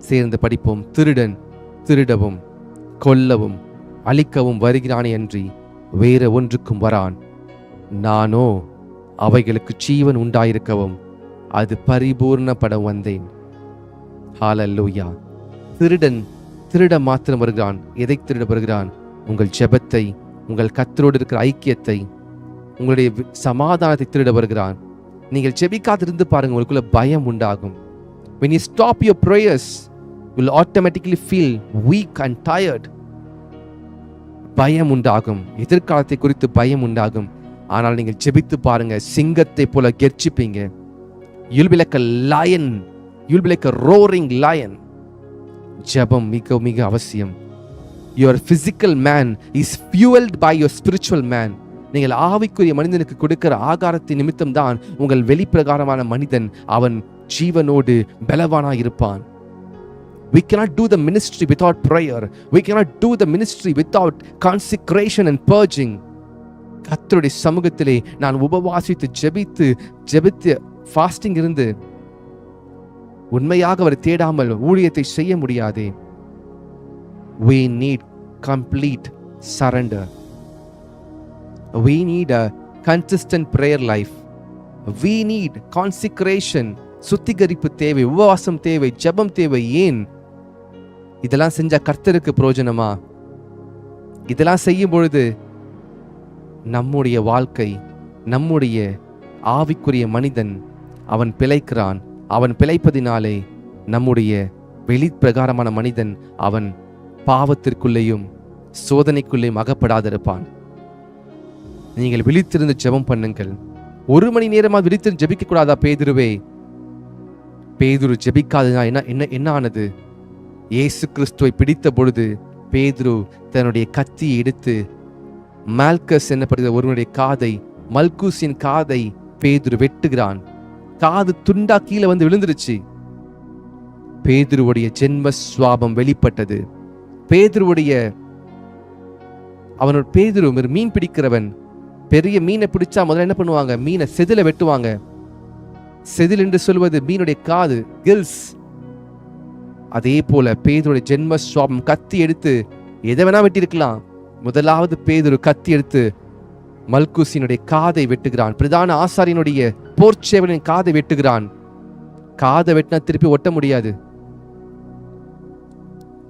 சேர்ந்து படிப்போம். திருடன் திருடவும் கொல்லவும் அழிக்கவும் வருகிறானே அன்றி வேற ஒன்றுக்கும் வரான். நானோ அவைகளுக்கு ஜீவன் உண்டாயிருக்கவும் அது பரிபூர்ணப்பட வந்தேன். ஹல்லேலூயா. திருடன் திருட மாத்திரம் வருகிறான். எதை திருட வருகிறான்? உங்கள் ஜெபத்தை, உங்கள் கர்த்தரோடு இருக்கிற ஐக்கியத்தை, உங்களுடைய சமாதானத்தை திருட வருகிறான். நீங்கள் ஜெபிக்காதிருந்து பாருங்க, உங்களுக்குள்ள பயம் உண்டாகும். When you stop your prayers, you will automatically feel weak and tired. பயம் உண்டாகும். எதிர்காலத்தை குறித்து பயம் உண்டாகும். ஆனால் நீங்கள் ஜெபித்து பாருங்க, சிங்கத்தை போல கெர்ச்சிப்பீங்க. You'll be like a lion. You'll be like a roaring lion. ஜெபம் மிக மிக அவசியம். Your physical man is fueled by your spiritual man. நீங்கள் ஆவிக்குரிய மனிதனுக்கு கொடுக்கிற ஆகாரத்தின் நிமித்தம் தான் உங்கள் வெளிப்பிரகாரமான மனிதன் அவன் ஜீவனோடு பலவானாய் இருப்பான். We cannot do the ministry without prayer. We cannot do the ministry without consecration and purging. கர்த்தருடைய சமூகத்திலே நான் உபவாசித்து ஜெபித்து ஃபாஸ்டிங் இருந்து உண்மையாக அவரை தேடாமல் ஊழியத்தை செய்ய முடியாதே. We need complete surrender. We need a consistent prayer life. We need consecration. சுத்திகரிப்பு தேவை, உபவாசம் தேவை, ஜெபம் தேவை. ஏன் இதெல்லாம் செஞ்சா கர்த்தருக்கு பிரயோஜனமா? இதெல்லாம் செய்யும் பொழுது நம்முடைய வாழ்க்கை, நம்முடைய ஆவிக்குரிய மனிதன் அவன் பிழைக்கிறான். அவன் பிழைப்பதினாலே நம்முடைய வெளிப்பிரகாரமான மனிதன் அவன் பாவத்திற்குள்ளேயும் சோதனைக்குள்ளேயும் அகப்படாதிருப்பான். நீங்கள் விழித்திருந்து ஜெபம் பண்ணுங்கள். 1 மணி நேரமா விழித்திருந்து ஜெபிக்க கூடாதா? பேதுரு ஜெபிக்காததா என்ன ஆனது? இயேசு கிறிஸ்துவை பிடித்த பொழுது பேதுரு தன்னுடைய கத்தியை எடுத்து மால்கஸ் என்னப்படுகிற ஒருவனுடைய காதை, மல்கூசின் காதை பேதுரு வெட்டுகிறான். காது துண்டா கீழே வந்து விழுந்துருச்சு. பேதுருவுடைய ஜென்ம சுவாபம் வெளிப்பட்டது. பேதுரு ஒரு மீன் பிடிக்கிறவன். பெரிய மீனை பிடிச்சா முதல்ல என்ன பண்ணுவாங்க? மீனை செதில வெட்டுவாங்க. செதில் என்று சொல்வது மீனுடைய காது, கில்ஸ். அதே போல பேதுருடைய ஜென்ம சுவாபம். கத்தி எடுத்து எதை வேணா வெட்டியிருக்கலாம். முதலாவது பேதுரு கத்தி எடுத்து மல்கூசினுடைய காதை வெட்டுகிறான். பிரதான ஆசாரியனுடைய போர்ச்சேவலின் காதை வெட்டுகிறான். காதை வெட்டினா திருப்பி ஒட்ட முடியாது.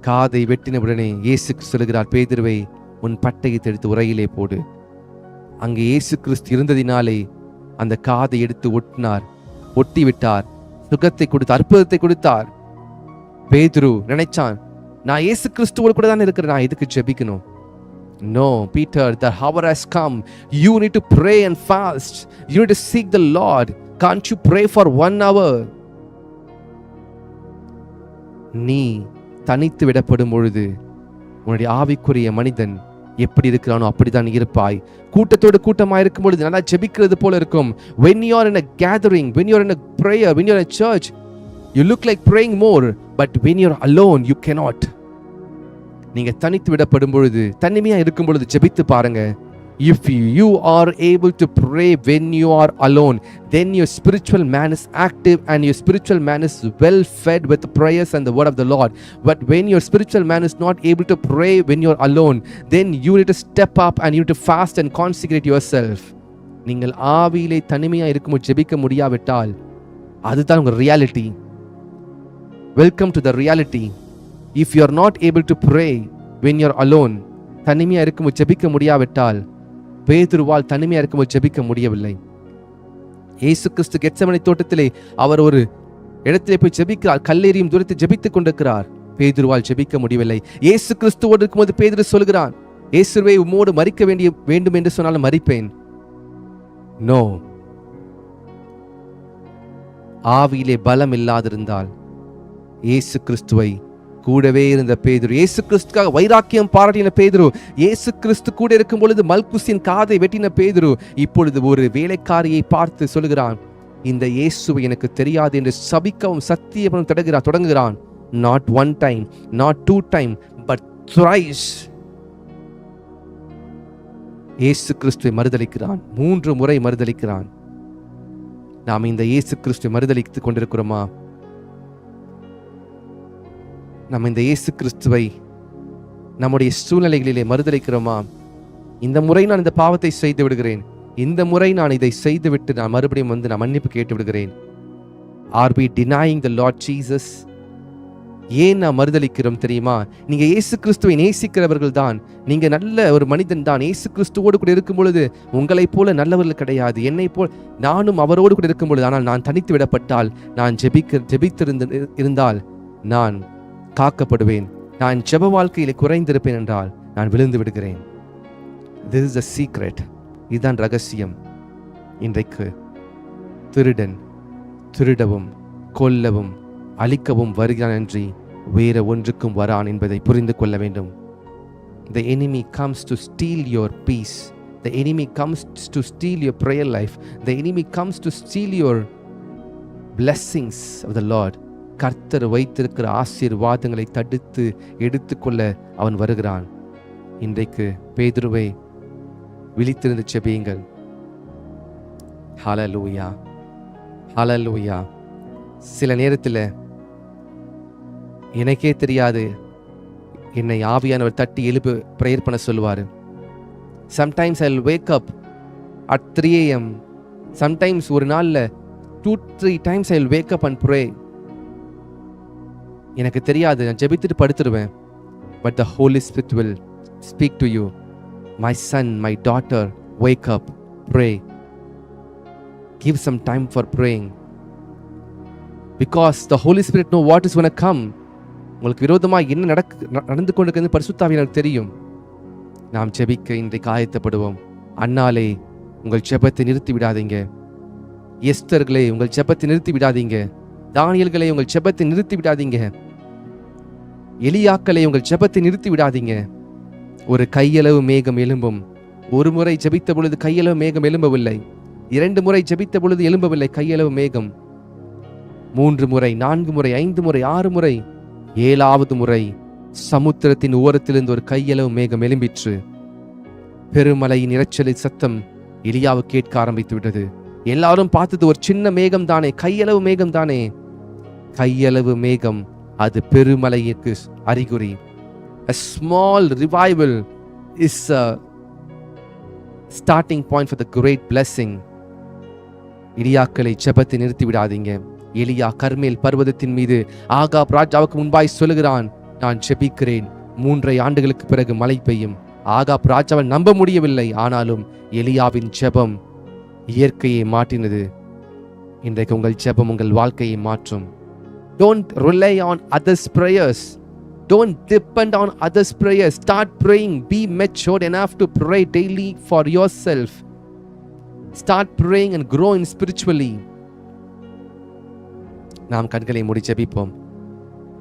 காதை வெட்டின உடனே இயேசு சொல்லுகிறார், பேதுருவை உன் பட்டயத்தை எடுத்து உரையிலே போடு. அங்கே இயேசு கிறிஸ்து இருந்ததினாலே அந்த காதை எடுத்து ஒட்டி விட்டார். சுகத்தை கொடுத்தார், அற்புதத்தை கொடுத்தார். பேதுரு நினைச்சான், நான் இயேசு கிறிஸ்துவோடு கூட தான் இருக்கிறேன், நான் எதுக்கு ஜெபிக்கணும்? No, Peter, the hour has come. You need to pray and fast. You need to seek the Lord. Can't you pray for 1 hour? நீ தனித்து விடப்படும் பொழுது உன்னுடைய ஆவிக்குரிய மனிதன் எப்படி இருக்கிறானோ அப்படித்தான் இருப்பாய். கூட்டத்தோடு கூட்டமாக இருக்கும் பொழுது நல்லா ஜெபிக்கிறது போல இருக்கும். When you are in a gathering, when you are in a prayer, when you are in a church, you look like praying more, but when you are alone, you cannot. நீங்க தனித்து விடப்படும் பொழுது, தனிமையா இருக்கும் பொழுது ஜெபித்து பாருங்க. If you are able to pray when you are alone, then your spiritual man is active and your spiritual man is well fed with the prayers and the word of the Lord. But when your spiritual man is not able to pray when you are alone, then you need to step up and you need to fast and consecrate yourself. நீங்கள் ஆவியிலே தனிமையா இருக்கும்போது ஜெபிக்க முடியாவிட்டால் அதுதான் உங்க reality. Welcome to the reality. If you are not able to pray when you are alone, தனிமையா இருக்கும்போது ஜெபிக்க முடியாவிட்டால் பேதுருவால் தனிமையா இருக்கும்போது ஜெபிக்க முடியவில்லை. இயேசு கிறிஸ்து கெத்செமனே தோட்டத்திலே அவர் ஒரு இடத்திலே போய் ஜெபிக்கிறார். கல்லேறியும் தூரத்தை ஜெபித்துக் கொண்டிருக்கிறார். பேதுருவால் ஜெபிக்க முடியவில்லை. இயேசு கிறிஸ்துவோடு இருக்கும்போது பேதுரு சொல்கிறான், இயேசுவே உம்மோடு மரிக்க வேண்டும் என்று சொன்னாலும் மரிப்பேன். நோ, ஆவியிலே பலம் இல்லாதிருந்தால் இயேசு கிறிஸ்துவை கூடவே இருந்த பேதுரு, இயேசு கிறிஸ்துக்காக வைராக்கியம் பாராட்டின பேதுரு, இயேசு கிறிஸ்து கூட இருக்கும் பொழுது மல்குசின் காதை வெட்டின பேதுரு, இப்பொழுது ஒரு வேலைக்காரியை பார்த்து சொல்கிறான், இந்த இயேசுவை எனக்கு தெரியாது என்று சபிக்கவும் சத்தியமும் தொடங்குகிறான். Not one time, not 2 times, but thrice. இயேசு கிறிஸ்துவை மறுதலிக்கிறான். 3 முறை மறுதலிக்கிறான். நாம் இந்த இயேசு கிறிஸ்துவை மறுதலித்துக் கொண்டிருக்கிறோமா? நம்ம இந்த இயேசு கிறிஸ்துவை நம்முடைய சூழ்நிலைகளிலே மறுதலிக்கிறோமா? இந்த முறை நான் இந்த பாவத்தை செய்து விடுகிறேன், இந்த முறை நான் இதை செய்துவிட்டு நான் மறுபடியும் நான் மன்னிப்பு கேட்டு விடுகிறேன். Are we denying the Lord Jesus? ஏன் நான் மறுதலிக்கிறோம் தெரியுமா? நீங்க இயேசு கிறிஸ்துவை நேசிக்கிறவர்கள் தான், நீங்க நல்ல ஒரு மனிதன் தான். இயேசு கிறிஸ்துவோடு கூட இருக்கும் பொழுது உங்களைப் போல நல்லவர்கள் கிடையாது. என்னை போல் நானும் அவரோடு கூட இருக்கும் பொழுது, ஆனால் நான் தனித்து விடப்பட்டால், நான் இருந்தால் நான் காக்கப்படுவேன். நான் ஜெப வாழ்க்கையில் குறைந்திருப்பேன் என்றால் நான் விழுந்து விடுகிறேன். This is the secret. இதுதான் ரகசியம். இன்றைக்கு திருடன் திருடவும் கொல்லவும் அழிக்கவும் வருகிறான் என்று வேற ஒன்றுக்கும் வரான் என்பதை புரிந்து கொள்ள வேண்டும். The enemy comes to steal your peace. The enemy comes to steal your prayer life. The enemy comes to steal your blessings of the Lord. கர்த்தர் வைத்திருக்கிற ஆசீர்வாதங்களை தடுத்து எடுத்துக்கொள்ள அவன் வருகிறான். இன்றைக்கு பேதுருவே, விழித்திருந்து ஜெபியுங்கள். ஹல்லேலூயா, ஹல்லேலூயா. சில நேரத்தில் எனக்கே தெரியாது, என்னை ஆவியானவர் தட்டி எழுப்பு ப்ரேயர் பண்ண சொல்லுவார். Sometimes I will wake up at 3 AM. Sometimes ஒரு நாளில் 2-3 times I will wake up and pray. எனக்கு தெரியாது, நான் ஜெபித்துட்டு படுத்துருவேன். But the holy spirit will speak to you. My son, my daughter, wake up, pray. Give some time for praying. Because the holy spirit know what is gonna come. உங்களுக்கு விரோதமாக என்ன நடந்து கொண்டிருக்கிறது பரிசுத்த ஆவியானவருக்கு தெரியும். நாம் ஜெபிக்க இன்றைக்கு ஆயத்தப்படுவோம். அன்னாலே, உங்கள் ஜெபத்தை நிறுத்தி விடாதீங்க. எஸ்தர்களே, உங்கள் ஜெபத்தை நிறுத்தி விடாதீங்க. தானியல்களே, உங்கள் ஜெபத்தை நிறுத்தி விடாதீங்க. எலியாக்களே, உங்கள் ஜெபத்தை நிறுத்தி விடாதீங்க. ஒரு கையளவு மேகம் எழும்பும். ஒரு முறை ஜெபித்த பொழுது கையளவு மேகம் எழும்பவில்லை. 2 முறை ஜெபித்த பொழுது எழும்பவில்லை கையளவு மேகம். 3 முறை, 4 முறை, 5 முறை, 6 முறை, 7வது முறை சமுத்திரத்தின் ஓரத்திலிருந்து ஒரு கையளவு மேகம் எழும்பிற்று. பெருமலையின் இரைச்சலை சத்தம் எலியாவு கேட்க ஆரம்பித்து விட்டது. எல்லாரும் பார்த்தது ஒரு சின்ன மேகம் தானே, கையளவு மேகம் தானே. கையளவு மேகம் அது பெருமலைக்கு அறிகுறி. A small revival is a starting point for the great blessing. எலியாக்களை ஜெபத்தை நிறுத்தி விடாதீங்க. எலியா கர்மேல் பர்வதத்தின் மீது ஆகாப் ராஜாவுக்கு முன்பாய் சொல்லுகிறான், நான் ஜெபிக்கிறேன், 3 ஆண்டுகளுக்கு பிறகு மழை பெய்யும். ஆகாப் ராஜாவை நம்ப முடியவில்லை. ஆனாலும் எலியாவின் ஜெபம் இயற்கையை மாற்றினது. இன்றைக்கு உங்கள் ஜெபம் உங்கள் வாழ்க்கையை மாற்றும். Don't rely on others' prayers. Don't depend on others' prayers. Start praying. Be matured enough to pray daily for yourself. Start praying and grow in spiritually. நாம் கண்களை மூடி ஜெபிப்போம்.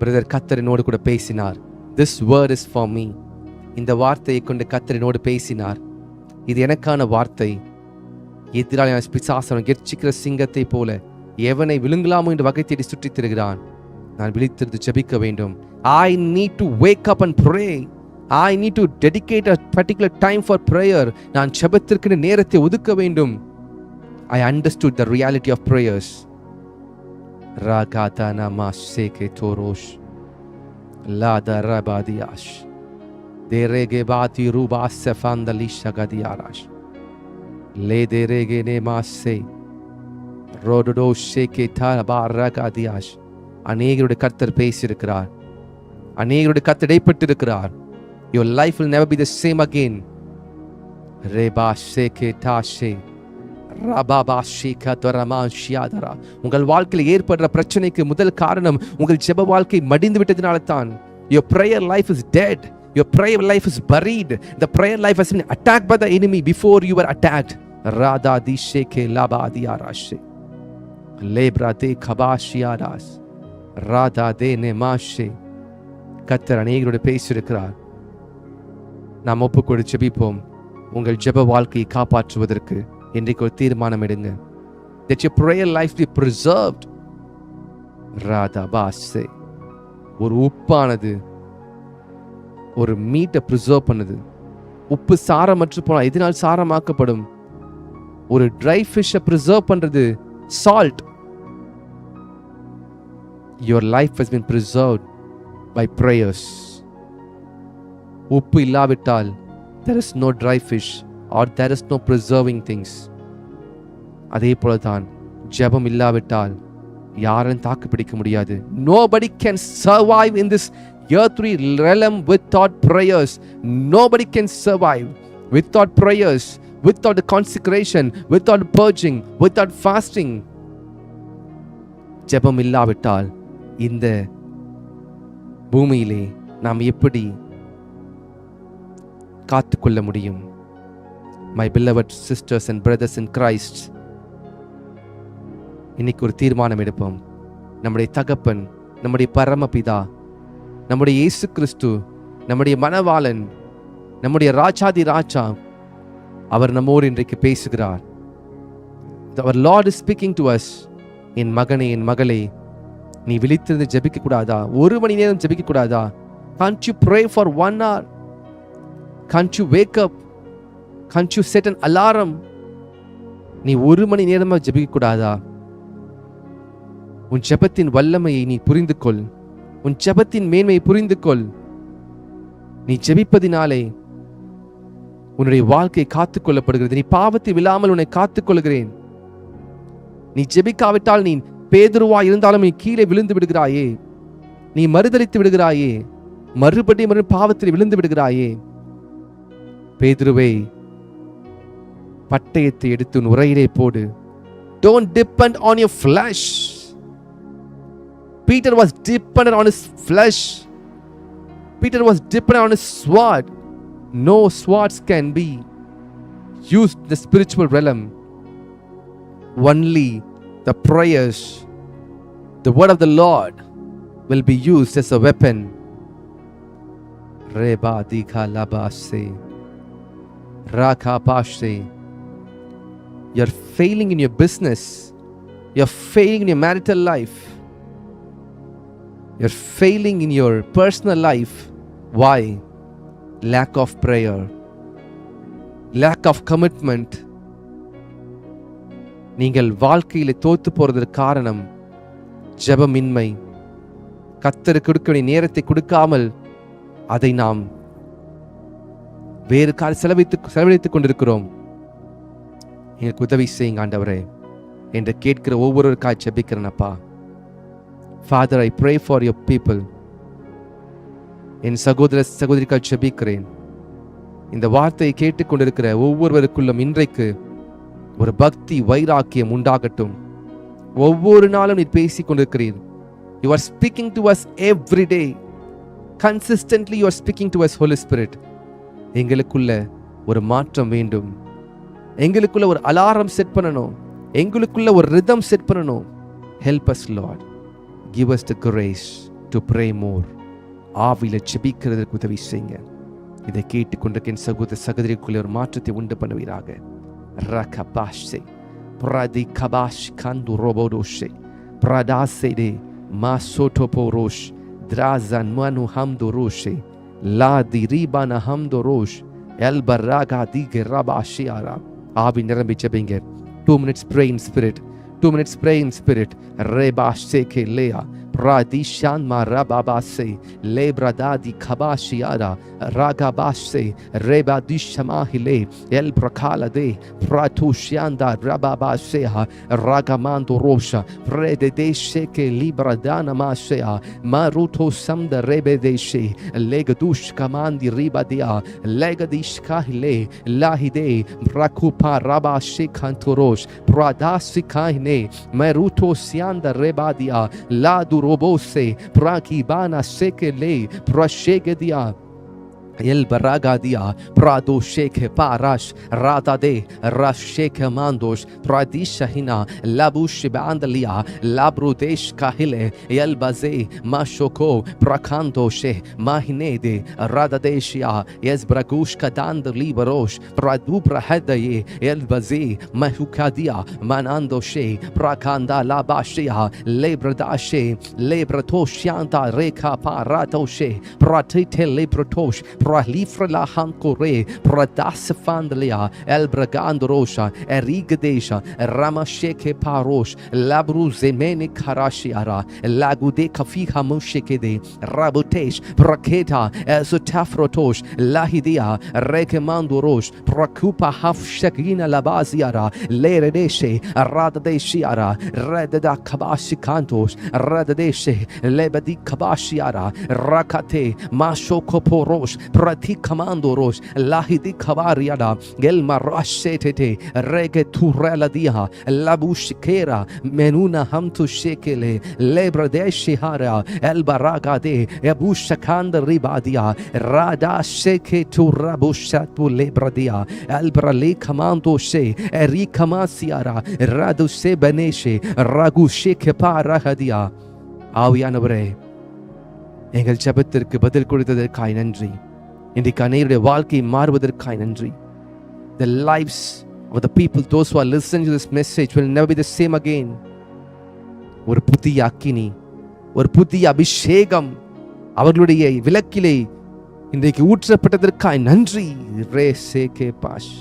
பிரதர் கர்த்தரினோடு கூட பேசினார். This word is for me. இந்த வார்த்தையை கொண்டு கர்த்தரினோடு பேசினார். இது எனக்கான வார்த்தை. எதிராளியான பிசாசன் கெர்ச்சிக்கிற சிங்கத்தை போல எவனை விழுங்கலாமோ என்று வகை தேடி சுற்றித் திரிகிறான். நான் விழித்திருந்து ஜெபிக்க வேண்டும். I need to wake up and pray. I need to dedicate a particular time for prayer. நான் ஜெபத்திற்கு நேரத்தை ஒதுக்க வேண்டும். I understood the reality of prayers. Ragatana maseke torosh la darabadiash derege bati ruba sefandalisha gadiarash le derege ne masse rododo sheke tarabaragadiyas. அநேகருடைய கர்த்தர் பேசியிருக்கிறார். அநேகருடைய கர்த்தர் இடைப்பட்டிருக்கிறார். Your life will never be the same again. Reba sheke tashe rababa shika toramanshiyadara. உங்கள் வாழ்க்கையில் ஏற்படுற பிரச்சனைக்கு முதல் காரணம் உங்கள் ஜெப வாழ்க்கை மடிந்து விட்டதினால தான். Your prayer life is dead. Your prayer life is buried. The prayer life has been attacked by the enemy before you were attacked. Rada di sheke labadi arashe lebra de kabashiyadas Radha தே நெமாஷே. கர்த்தர் அநேகரோடு பேசியிருக்கிறார். நாம் ஒப்புக்கொடு ஜெபிப்போம். உங்கள் ஜெப வாழ்க்கையை காப்பாற்றுவதற்கு இன்றைக்கு ஒரு தீர்மானம் எடுங்க. That your prayer life be preserved. Radha பாசே. ஒரு உப்பானது ஒரு மீட்டை ப்ரிசர்வ் பண்ணுது. உப்பு சாரமற்று போனால் எதனால் சாரமாக்கப்படும்? ஒரு ட்ரை ஃபிஷ்ஷை ப்ரிசர்வ் பண்றது salt. Your life has been preserved by prayers. உப்பு இல்லாவிட்டால் there is no dry fish or there is no preserving things. அதே போலதான் ஜெபம் இல்லாவிட்டால் யாரும் தாக்கு பிடிக்க முடியாது. Nobody can survive in this earthly realm without prayers. Nobody can survive without prayers, without the consecration, without purging, without fasting. ஜெபம் இல்லாவிட்டால் இந்த பூமியிலே நாம் எப்படி காத்துக்கொள்ள முடியும்? My beloved sisters and brothers in Christ, இன்னைக்கு ஒரு தீர்மானம் எடுப்போம். நம்முடைய தகப்பன், நம்முடைய பரமபிதா, நம்முடைய இயேசு கிறிஸ்து, நம்முடைய மணவாளன், நம்முடைய ராஜாதி ராஜா, அவர் நம்மோடு இன்றைக்கு பேசுகிறார். Our Lord is speaking to us. என் மகனே, என் மகளே, நீ விழித்திருந்து ஜெபிக்க கூடாதா? 1 மணி நேரம் ஜெபிக்க கூடாதா? Can't you pray for 1 hour? Can't you wake up? Can't you set an alarm? நீ 1 மணி நேரமா ஜெபிக்க கூடாதா? உன் ஜெபத்தின் வல்லமையை நீ புரிந்து கொள். உன் ஜெபத்தின் மேன்மையை புரிந்து கொள். நீ ஜெபிப்பதினாலே உன்னுடைய வாழ்க்கை காத்துக் கொள்ளப்படுகிறது. நீ பாவத்தில் விழாமல் உன்னை காத்துக் கொள்கிறேன். நீ ஜெபிக்காவிட்டால் நீ பேதுருவா இருந்தாலும் நீ கீழே விழுந்து விடுகிறாயே. நீ மறுதலித்து விடுகிறாயே. மறுபடியும் பாவத்தில் விழுந்து விடுகிறாயே. பேதுருவே, பட்டயத்தை எடுத்து உன் உரையிலே போடு. Don't depend on your flesh. Peter was dependent on his flesh. Peter was dependent on his sword. No swords can be used in the spiritual realm. Only the prayers, the word of the Lord will be used as a weapon. Reba dikha labase, raka pashe. You're failing in your business. You're failing in your marital life. You're failing in your personal life. Why? Lack of prayer, lack of commitment. நீங்கள் வாழ்க்கையில தோத்து போறதற்கு காரணம் ஜெபமின்மை. கர்த்தருக்கு கொடுக்க வேண்டிய நேரத்தை கொடுக்காமல் அதை நாம் வேறு செலவழித்துக் கொண்டிருக்கிறோம். எங்களுக்கு உதவி செய்யுங்க ஆண்டவரே என்று கேட்கிற ஒவ்வொருவருக்காய் ஜெபிக்கிறேனப்பா. Father, I pray for your people. என் சகோதர சகோதரிக்காய் ஜெபிக்கிறேன். இந்த வார்த்தையை கேட்டுக்கொண்டிருக்கிற ஒவ்வொருவருக்குள்ளும் இன்றைக்கு ஒரு பக்தி வைராக்கியம் உண்டாகட்டும். ஒவ்வொரு நாளும் நீ பேசிக் கொண்டிருக்கிறீர். You are speaking to us every day. Consistently you are speaking to us, Holy Spirit. எங்களுக்குள்ள ஒரு மாற்றம் வேண்டும். எங்களுக்குள்ள ஒரு அலாரம் செட் பண்ணணும். எங்களுக்குள்ள ஒரு ரிதம் செட் பண்ணணும். Help us, Lord. Give us the grace to pray more. ஆவியில ஜெபிக்கிறதற்கு உதவி செய்யுங்க. இதை கேட்டுக்கொண்டிருக்கிற சகோதர சகோதரிக்குள்ளே ஒரு மாற்றத்தை உண்டு பண்ணுவீராக. Rakabashe, Pradikabash Kandu Robodoshe, Pradasede, Masotoporosh, Drazan Manu Hamdoroshe, La Diribana Hamdorosh, El Baraga Digerabashiara. Avi Nerambi Jebinge. 2 minutes pray in spirit. 2 minutes pray in spirit. Rebasheke Lea. Pradishan marababase lebradadi kabashiada ragabase rebadishamahile el prakalade pratushianda rababaseha ragamando rosha prededesheke libradana masea maruto samda rebedeshe legadush kamandi ribadia legadishkahile lahide rakupa rabashe kantorosh pradasikahine meruto sianda rebadia ladu robose prakibana sekele prashegedia El Baragadia, Prado Sheke Parash, Radade, Rasheke Mandosh, Pradishahina, Labush Bandalia, Labrudesh Kahile, El Baze, Mashoko, Prakandoshe, Mahinede, Radadeshia, Yes Bragushka Dand Liberosh, Pradubra Hedaye, El Baze, Mahukadia, Manandoshe, Prakanda Labashia, Lebradashe, Lebratoshianta Reka Paratoshe, Pratite Lebratosh, pralifra la hankore pradasfandalia el bragandrosha erigadesha ramasheke parosh labru zemene karashiara lagude kafiha mushekede rabutesh praketa sutafrotosh lahidia rekemandorosh prakupa hafshakina labaziara leredeshe radadeshiara redada kabashikantosh radadeshe lebadi kabashiara rakate mashokoporosh pratikamandorosh lahidi kabariada gelmarashetete regetureladia labushikera menuna hamtu shekele lebradeshihara elbaragade ebushakanda ribadia rada sheke turabushatpu lebradia elbrale kamando she erikamasiara radu se beneshe ragu sheke parahadia. ஆவியானவரே, எங்கள் ஜெபத்திற்கு பதில் கொடுத்ததற்காய் நன்றி. இன்றைக்கு அநேகருடைய வாழ்க்கை மாறுவதற்காய் நன்றி. The lives of the people, those who are listening to this message, will never be the same again. ஒரு புதிய அக்கினி, ஒரு புதிய அபிஷேகம் அவர்களுடைய விளக்கிலே இன்றைக்கு ஊற்றப்பட்டதற்காய் நன்றி. ரே சே கே பாஷ்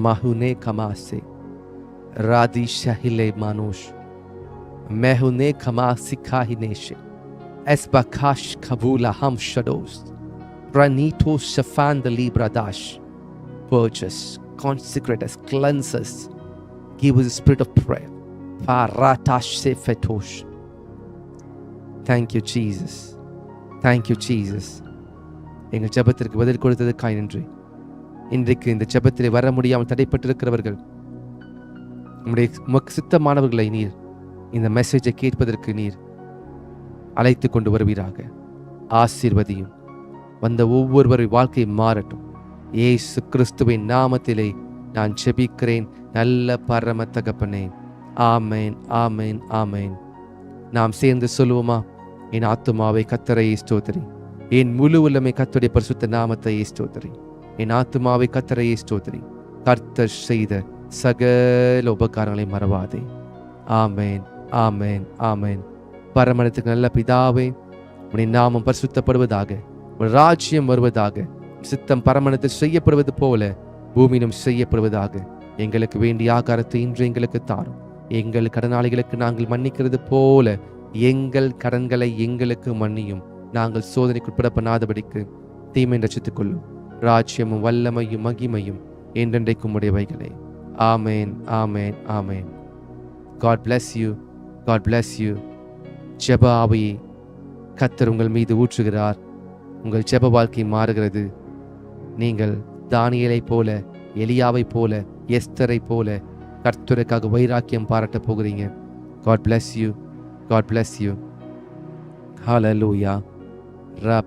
மஹுனே கமாசே ராதி ஷஹிலே மானோஷ் மெஹுனே கமா சிகாஹினேஷே esbakash kavula ham shadows pranito shafan the libradash. Purchase, consecrate us, cleanse us, give us a spirit of prayer. Paratash sefetosh. Thank you Jesus, thank you Jesus. எங்கள் ஜெபத்திற்கு பதில் கொடுத்ததற்காய் நன்றி. இன்றைக்கு இந்த ஜெபத்திலே வர முடியாமல் தடைப்பட்டிருக்கிறவர்கள், உம்முடைய சித்தமானவர்களை நீர் இந்த மெசேஜை கேட்பதற்கு நீர் அழைத்து கொண்டு வருவீராக. ஆசீர்வதியும். வந்த ஒவ்வொருவரின் வாழ்க்கை மாறட்டும். இயேசு கிறிஸ்துவின் நாமத்திலே நான் ஜெபிக்கிறேன் நல்ல பரம தகப்பனே. ஆமேன், ஆமேன், ஆமேன். நாம் சேர்ந்து சொல்லுவோமா? என் ஆத்துமாவை கர்த்தரை ஸ்தோத்திரி, என் முழு உள்ளமை கர்த்தருடைய பரிசுத்த நாமத்தை ஸ்தோத்திரி. என் ஆத்துமாவை கர்த்தரை ஸ்தோத்திரி, கர்த்தர் செய்த சகல உபகாரங்களை மறவாதே. ஆமேன், ஆமேன், ஆமேன். பரமனத்துக்கு நல்ல பிதாவே, உடைய நாமம் பரிசுத்தப்படுவதாக, உடைய ராஜ்யம் வருவதாக, சித்தம் பரமனத்தில் செய்யப்படுவது போல பூமியிலும் செய்யப்படுவதாக. எங்களுக்கு வேண்டிய ஆகாரத்தை இன்று எங்களுக்கு தாரும். எங்கள் கடனாளிகளுக்கு நாங்கள் மன்னிக்கிறது போல எங்கள் கடன்களை எங்களுக்கு மன்னியும். நாங்கள் சோதனைக்குட்பட பண்ணாதபடிக்கு தீமை ரட்சித்துக் கொள்ளும். ராஜ்யமும் வல்லமையும் மகிமையும் என்றென்றைக்கும் உடையவைகளே. ஆமேன், ஆமேன், ஆமேன். God bless you. God bless you. ஜெப ஆவியை கர்த்தர் உங்கள் மீது ஊற்றுகிறார். உங்கள் ஜெப வாழ்க்கை மாறுகிறது. நீங்கள் தானியேலை போல, எலியாவை போல, எஸ்தரை போல கர்த்தருக்காக வைராக்கியம் பாராட்ட போகிறீங்க. God bless you. God bless you. Hallelujah.